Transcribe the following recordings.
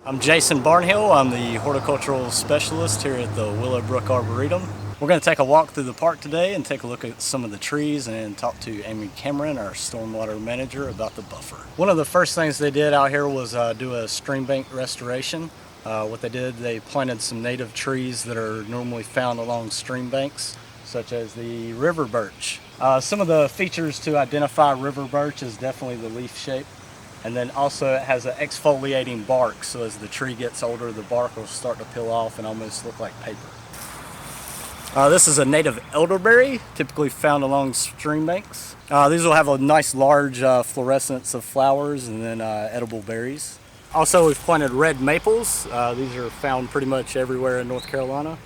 I'm Jason Barnhill. I'm the horticultural specialist here at the Willowbrook Arboretum. We're going to take a walk through the park today and take a look at some of the trees and talk to Amy Cameron, our stormwater manager, about the buffer. One of the first things they did out here was do a stream bank restoration. What they did, they planted some native trees that are normally found along stream banks, such as the river birch. Some of the features to identify river birch is definitely the leaf shape. And then also it has an exfoliating bark, so as the tree gets older, the bark will start to peel off and almost look like paper. This is a native elderberry, typically found along stream banks. These will have a nice large fluorescence of flowers and then edible berries. Also, we've planted red maples. These are found pretty much everywhere in North Carolina.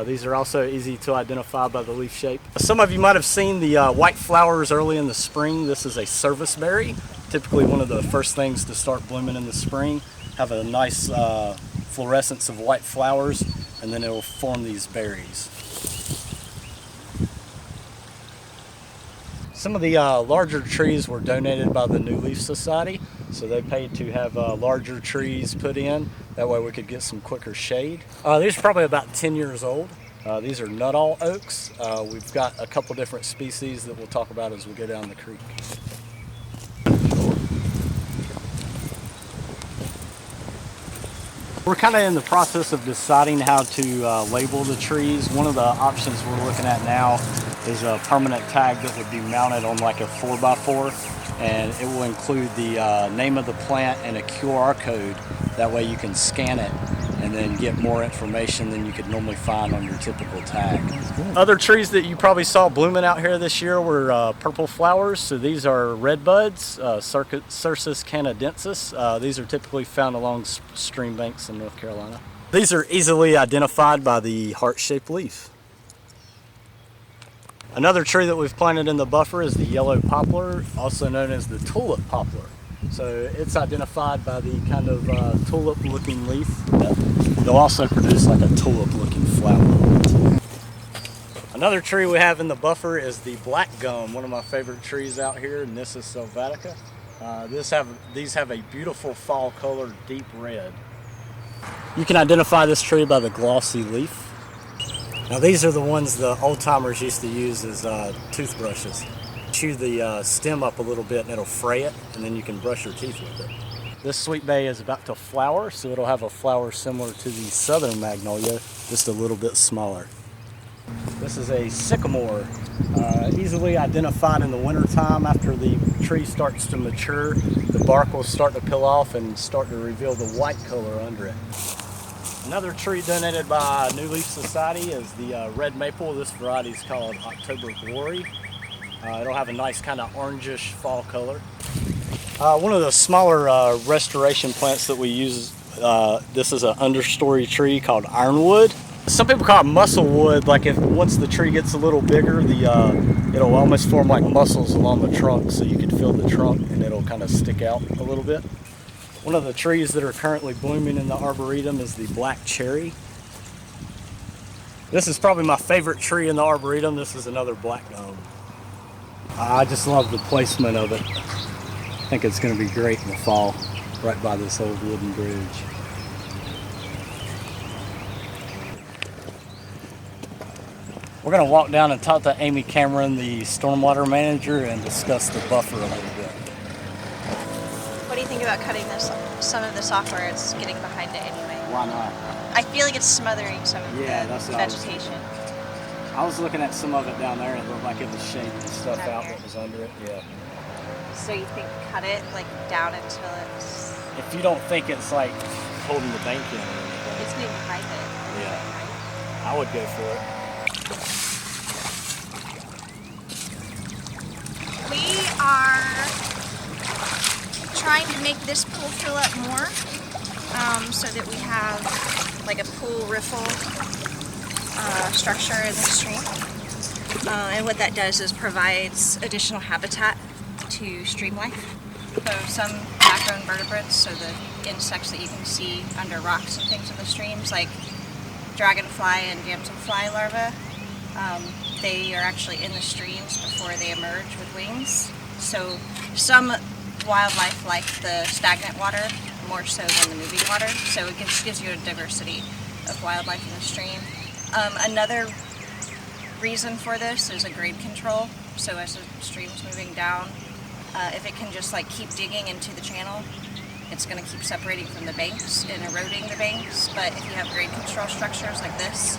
These are also easy to identify by the leaf shape. Some of you might have seen the white flowers early in the spring. This is a serviceberry, typically one of the first things to start blooming in the spring. Have a nice fluorescence of white flowers, and then it will form these berries. Some of the larger trees were donated by the New Leaf Society, so they paid to have larger trees put in. That way we could get some quicker shade. These are probably about 10 years old. These are Nuttall oaks. We've got a couple different species that we'll talk about as we go down the creek. We're kind of in the process of deciding how to label the trees. One of the options we're looking at now is a permanent tag that would be mounted on like a 4x4, and it will include the name of the plant and a QR code. That way you can scan it and then get more information than you could normally find on your typical tag. Other trees that you probably saw blooming out here this year were purple flowers. So these are red buds, Cercis canadensis. These are typically found along stream banks in North Carolina. These are easily identified by the heart-shaped leaf. Another tree that we've planted in the buffer is the yellow poplar, also known as the tulip poplar. So it's identified by the kind of tulip-looking leaf. They'll also produce like a tulip-looking flower. Another tree we have in the buffer is the black gum, one of my favorite trees out here, Nissus sylvatica. These have a beautiful fall color, deep red. You can identify this tree by the glossy leaf. Now these are the ones the old timers used to use as toothbrushes. Chew the stem up a little bit and it'll fray it, and then you can brush your teeth with it. This sweet bay is about to flower, so it'll have a flower similar to the southern magnolia, just a little bit smaller. This is a sycamore, easily identified in the wintertime. After the tree starts to mature, the bark will start to peel off and start to reveal the white color under it. Another tree donated by New Leaf Society is the red maple. This variety is called October Glory. It'll have a nice kind of orangish fall color. One of the smaller restoration plants that we use, this is an understory tree called ironwood. Some people call it musclewood. Like once the tree gets a little bigger, it'll almost form like muscles along the trunk, so you can feel the trunk and it'll kind of stick out a little bit. One of the trees that are currently blooming in the arboretum is the black cherry. This is probably my favorite tree in the arboretum. This is another black gum. I just love the placement of it. I think it's going to be great in the fall, right by this old wooden bridge. We're going to walk down and talk to Amy Cameron, the stormwater manager, and discuss the buffer a little bit. What do you think about cutting some of this off where it's getting behind it anyway? Why not? I feel like it's smothering some of the vegetation. I was looking at some of it down there and it looked like it was shading stuff out that was under it, yeah. So you think cut it like down until it's... If you don't think it's like holding the bank in or anything. It's getting behind it. Yeah. I would go for it. We are trying to make this pool fill up more so that we have like a pool riffle structure in the stream. And what that does is provides additional habitat to stream life. So some backbone vertebrates, so the insects that you can see under rocks and things in the streams, like dragonfly and damselfly larvae, they are actually in the streams before they emerge with wings. So some wildlife, like the stagnant water more so than the moving water. So it gives you a diversity of wildlife in the stream. Another reason for this is a grade control. So as the stream's moving down, if it can just like keep digging into the channel, it's going to keep separating from the banks and eroding the banks. But if you have grade control structures like this,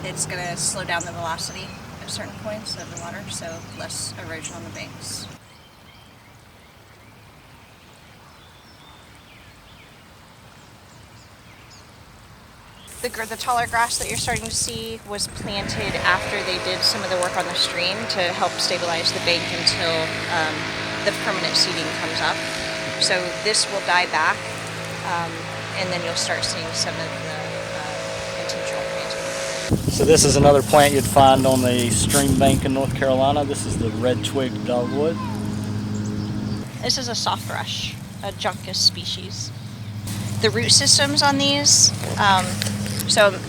it's going to slow down the velocity at certain points of the water, so less erosion on the banks. The taller grass that you're starting to see was planted after they did some of the work on the stream to help stabilize the bank until the permanent seeding comes up. So this will die back, and then you'll start seeing some of the intentional planting. So this is another plant you'd find on the stream bank in North Carolina. This is the red-twigged dogwood. This is a soft rush, a juncus species. The root systems on these, so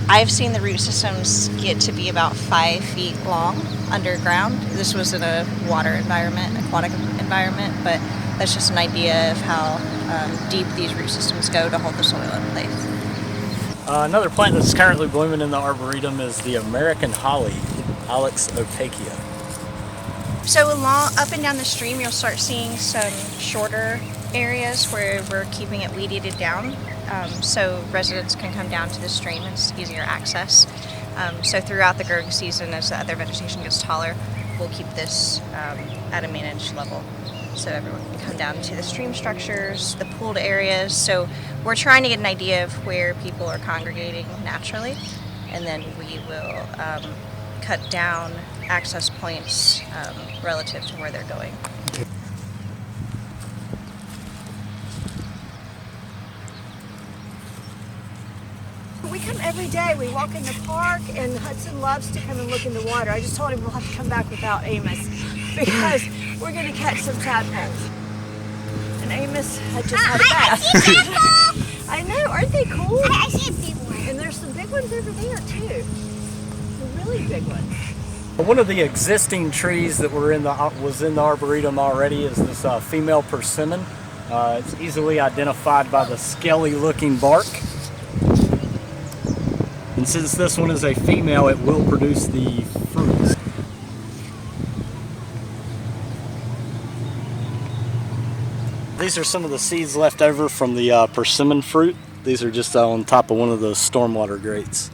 I've seen the root systems get to be about 5 feet long underground. This was in a water environment, aquatic environment, but that's just an idea of how deep these root systems go to hold the soil in place. Another plant that's currently blooming in the Arboretum is the American holly, Ilex opaquia. So up and down the stream, you'll start seeing some shorter areas where we're keeping it weed eated down, so residents can come down to the stream. It's easier access. So throughout the growing season, as the other vegetation gets taller, we'll keep this at a managed level, so everyone can come down to the stream structures, the pooled areas. So we're trying to get an idea of where people are congregating naturally, and then we will cut down access points relative to where they're going. We come every day. We walk in the park, and Hudson loves to come and look in the water. I just told him we'll have to come back without Amos because we're going to catch some tadpoles. And Amos had just had a bath. I know, aren't they cool? I see a big one. And there's some big ones over there too. Some really big ones. One of the existing trees that was in the Arboretum already is this female persimmon. It's easily identified by the scaly-looking bark. And since this one is a female, it will produce the fruits. These are some of the seeds left over from the persimmon fruit. These are just on top of one of those stormwater grates.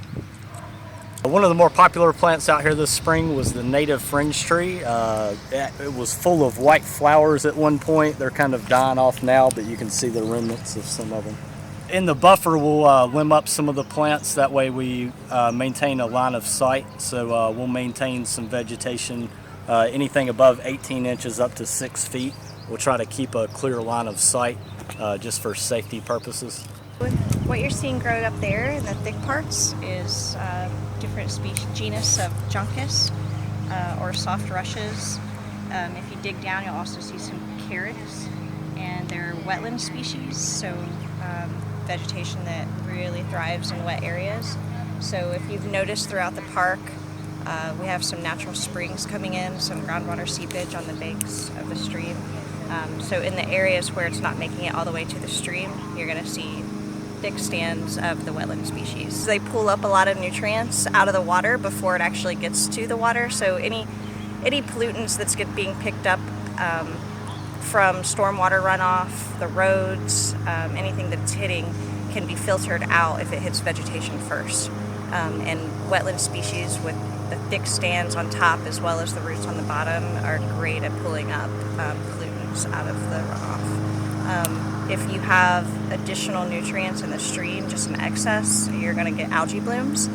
One of the more popular plants out here this spring was the native fringe tree. It was full of white flowers at one point. They're kind of dying off now, but you can see the remnants of some of them. In the buffer, we'll limb up some of the plants. That way we maintain a line of sight. So we'll maintain some vegetation, anything above 18 inches up to 6 feet. We'll try to keep a clear line of sight just for safety purposes. What you're seeing growing up there in the thick parts is different genus of juncus or soft rushes. If you dig down, you'll also see some carrots, and they're wetland species, so vegetation that really thrives in wet areas. So if you've noticed throughout the park, we have some natural springs coming in, some groundwater seepage on the banks of the stream. So in the areas where it's not making it all the way to the stream, you're going to see thick stands of the wetland species. They pull up a lot of nutrients out of the water before it actually gets to the water. So any pollutants that's being picked up from stormwater runoff, the roads, anything that's hitting can be filtered out if it hits vegetation first. And wetland species with the thick stands on top as well as the roots on the bottom are great at pulling up pollutants out of the runoff. If you have additional nutrients in the stream, just an excess, you're going to get algae blooms,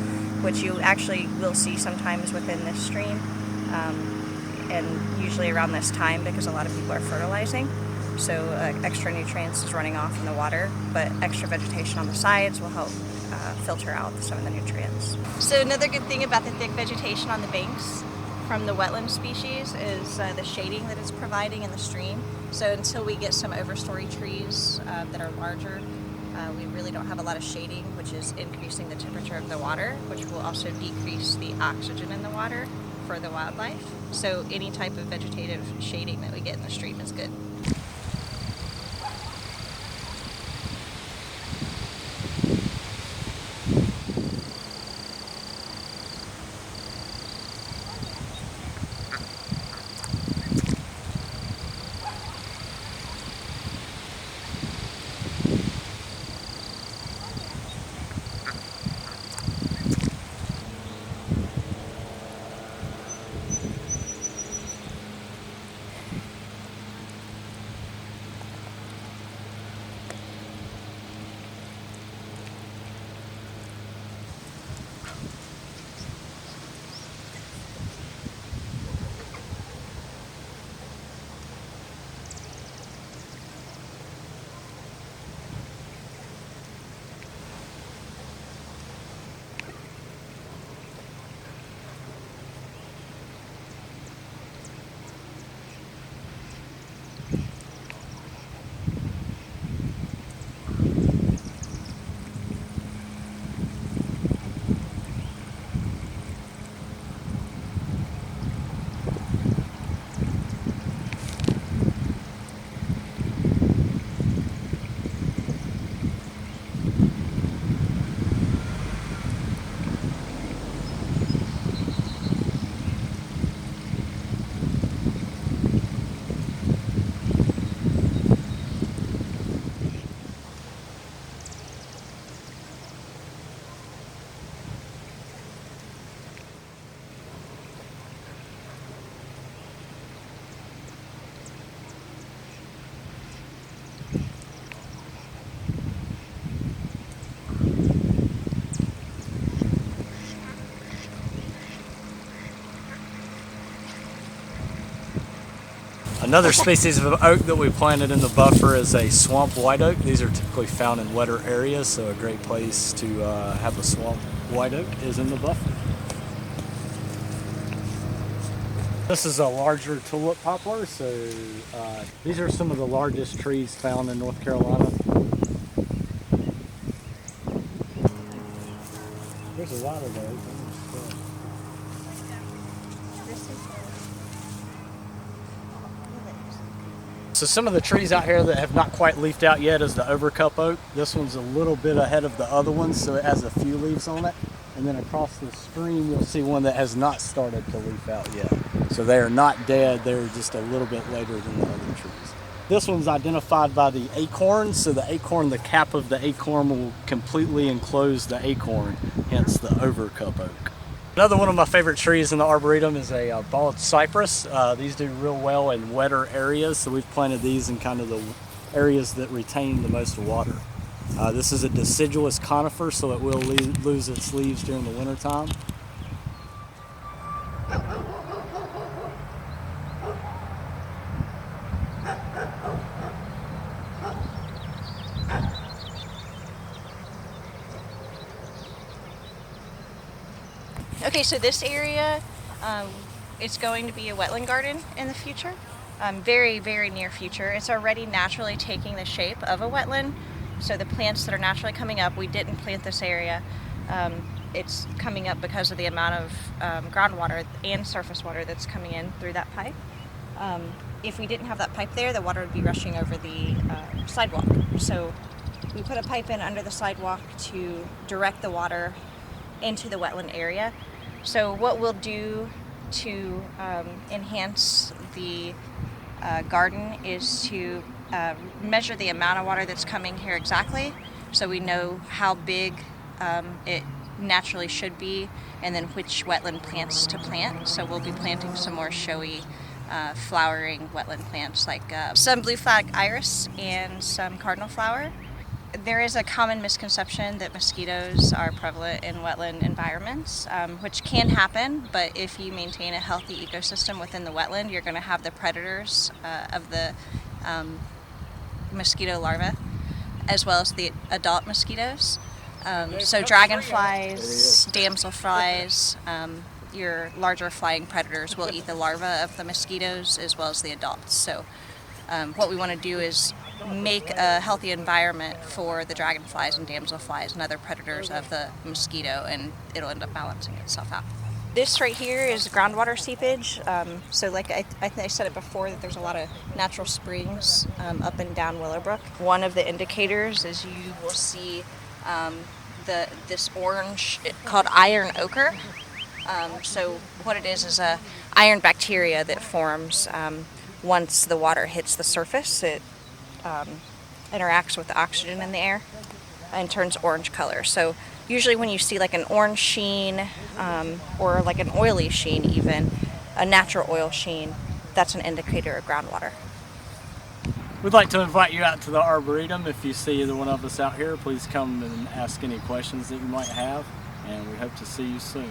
which you actually will see sometimes within this stream. And usually around this time because a lot of people are fertilizing. So extra nutrients is running off in the water, but extra vegetation on the sides will help filter out some of the nutrients. So another good thing about the thick vegetation on the banks from the wetland species is the shading that it's providing in the stream. So until we get some overstory trees that are larger, we really don't have a lot of shading, which is increasing the temperature of the water, which will also decrease the oxygen in the water for the wildlife. So any type of vegetative shading that we get in the stream is good. Another species of oak that we planted in the buffer is a swamp white oak. These are typically found in wetter areas, so a great place to have a swamp white oak is in the buffer. This is a larger tulip poplar, so these are some of the largest trees found in North Carolina. There's a lot of those. So some of the trees out here that have not quite leafed out yet is the overcup oak. This one's a little bit ahead of the other ones, so it has a few leaves on it. And then across the stream, you'll see one that has not started to leaf out yet. So they are not dead, they're just a little bit later than the other trees. This one's identified by the acorn, so the acorn, the cap of the acorn will completely enclose the acorn, hence the overcup oak. Another one of my favorite trees in the Arboretum is a bald cypress. These do real well in wetter areas, so we've planted these in kind of the areas that retain the most water. This is a deciduous conifer, so it will lose its leaves during the wintertime. Okay, so this area is going to be a wetland garden in the future. Very, very near future. It's already naturally taking the shape of a wetland. So the plants that are naturally coming up, we didn't plant this area. It's coming up because of the amount of groundwater and surface water that's coming in through that pipe. If we didn't have that pipe there, the water would be rushing over the sidewalk. So we put a pipe in under the sidewalk to direct the water into the wetland area. So what we'll do to enhance the garden is to measure the amount of water that's coming here exactly, so we know how big it naturally should be, and then which wetland plants to plant. So we'll be planting some more showy flowering wetland plants, like some blue flag iris and some cardinal flower. There is a common misconception that mosquitoes are prevalent in wetland environments, which can happen, but if you maintain a healthy ecosystem within the wetland, you're going to have the predators of the mosquito larvae, as well as the adult mosquitoes. So dragonflies, damselflies, your larger flying predators will eat the larvae of the mosquitoes as well as the adults. So what we want to do is make a healthy environment for the dragonflies and damselflies and other predators of the mosquito, and it'll end up balancing itself out. This right here is groundwater seepage. So like I said it before, that there's a lot of natural springs up and down Willowbrook. One of the indicators is you will see this orange called iron ochre. So what it is a iron bacteria that forms once the water hits the surface. It interacts with the oxygen in the air and turns orange color. So usually when you see like an orange sheen or like an oily sheen, even a natural oil sheen, that's an indicator of groundwater. We'd like to invite you out to the Arboretum. If you see either one of us out here, please come and ask any questions that you might have, and we hope to see you soon.